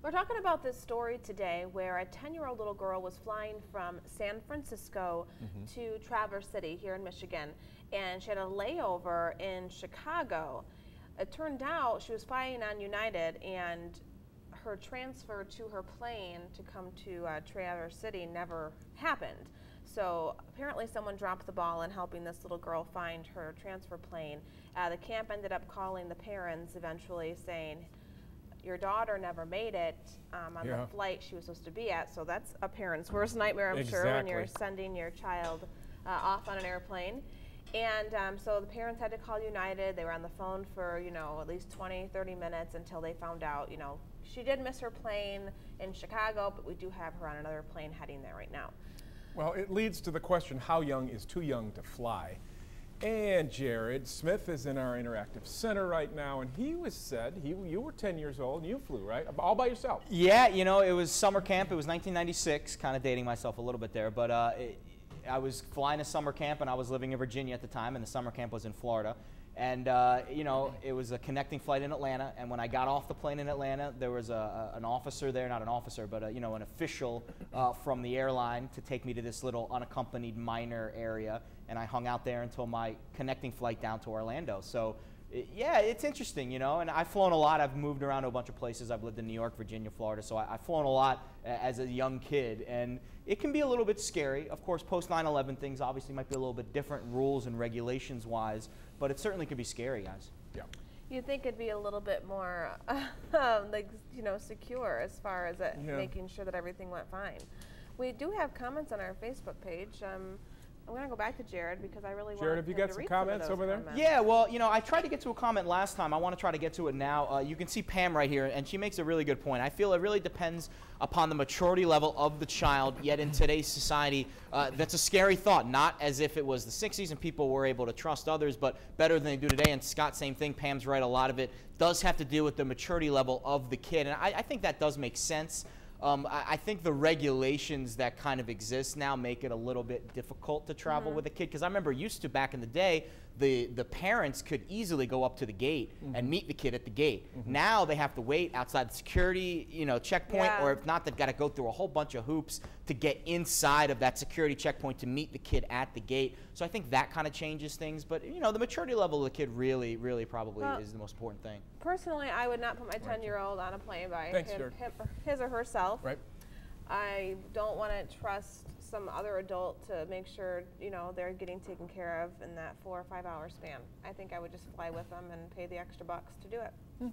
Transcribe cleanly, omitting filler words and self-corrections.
We're talking about this story today where a 10-year-old little girl was flying from San Francisco to Traverse City here in Michigan, and she had a layover in Chicago. It turned out she was flying on United, and her transfer to her plane to come to Traverse City never happened. So apparently someone dropped the ball in helping this little girl find her transfer plane. The camp ended up calling the parents eventually saying, your daughter never made it on the flight she was supposed to be at. So that's a parent's worst nightmare, I'm sure, when you're sending your child off on an airplane. And so the parents had to call United. They were on the phone for, at least 20, 30 minutes until they found out, she did miss her plane in Chicago, but we do have her on another plane heading there right now. Well, it leads to the question, how young is too young to fly? And Jared Smith is in our interactive center right now, and he you were 10 years old and you flew, right? All by yourself. Yeah, it was summer camp. It was 1996, kind of dating myself a little bit there, but I was flying a summer camp, and I was living in Virginia at the time, and the summer camp was in Florida. And, it was a connecting flight in Atlanta, and when I got off the plane in Atlanta, there was an officer there, not an officer, but, an official from the airline to take me to this little unaccompanied minor area, and I hung out there until my connecting flight down to Orlando. So, yeah, it's interesting, and I've flown a lot. I've moved around to a bunch of places. I've lived in New York, Virginia, Florida, so I've flown a lot as a young kid, and it can be a little bit scary. Of course, post 9/11 things obviously might be a little bit different rules and regulations-wise, but it certainly could be scary, guys. Yeah. You'd think it'd be a little bit more, secure as far as making sure that everything went fine. We do have comments on our Facebook page. I'm going to go back to Jared because I really want to Jared, have you got some comments over there? Yeah, well, I tried to get to a comment last time. I want to try to get to it now. You can see Pam right here, and she makes a really good point. I feel it really depends upon the maturity level of the child, yet in today's society, that's a scary thought. Not as if it was the 60s and people were able to trust others, but better than they do today. And Scott, same thing. Pam's right. A lot of it does have to do with the maturity level of the kid, and I think that does make sense. I think the regulations that kind of exist now make it a little bit difficult to travel with a kid, because I remember used to back in the day, the parents could easily go up to the gate and meet the kid at the gate. Now they have to wait outside the security checkpoint, or if not, they've got to go through a whole bunch of hoops to get inside of that security checkpoint to meet the kid at the gate. So I think that kind of changes things, but the maturity level of the kid really probably is the most important thing. Personally, I would not put my 10-year-old on a plane by his or herself. Right. I don't want to trust some other adult to make sure, they're getting taken care of in that 4 or 5 hour span. I think I would just fly with them and pay the extra bucks to do it.